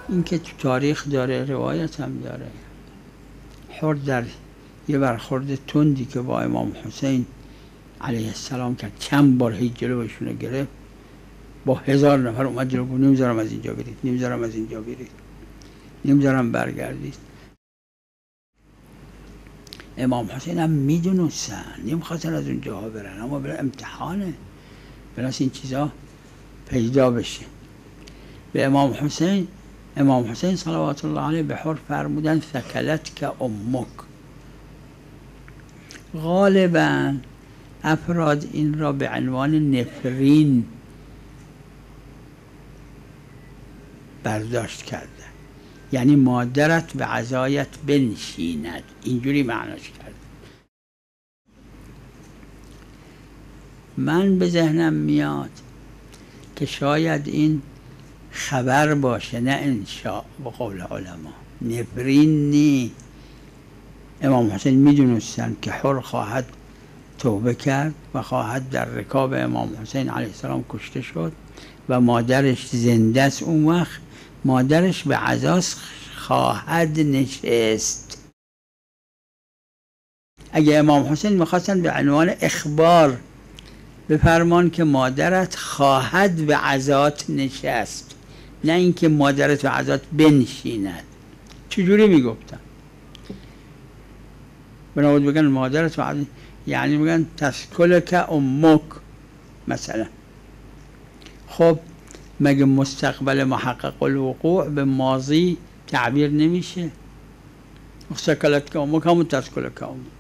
این که تو تاریخ داره، روایت هم داره. حر در یه برخورد تندی که با امام حسین علیه السلام کرد، چند بار هیچ جلوشون گرفت، با 1000 نفر اومد جلو، گفت نمیذارم از اینجا برید، نمیذارم از اینجا برید، نمیذارم برگردید. امام حسین هم میدونستن نمیخواستن از اونجاها برن، اما برای امتحانه، برای این چیزا پیدا بشه. به امام حسین صلوات الله علیه به حر فرمودن ثکلت که امک. غالبا افراد این را به عنوان نفرین برداشت کردن، یعنی مادرت به عزایت بنشیند، اینجوری معناش کرد. من به ذهنم میاد که شاید این خبر باشه نه انشاء به قول علما، نفرین نی. امام حسین میدونستن که حر خواهد توبه کرد و خواهد در رکاب امام حسین علیه السلام کشته شد و مادرش زنده است، اون وقت مادرش به عزاست خواهد نشست. اگه امام حسین میخواستن به عنوان اخبار بفرمان که مادرت خواهد به عزات نشست، نه اینکه مادرت به عزات بنشیند. چجوری میگفتن؟ بنابراین بگن مادرت به عزات، یعنی بگن تسکلک امک مثلا. خب مگه مستقبل محقق الوقوع به ماضی تعبیر نمیشه؟ سکلت که امک همون تسکلک امک.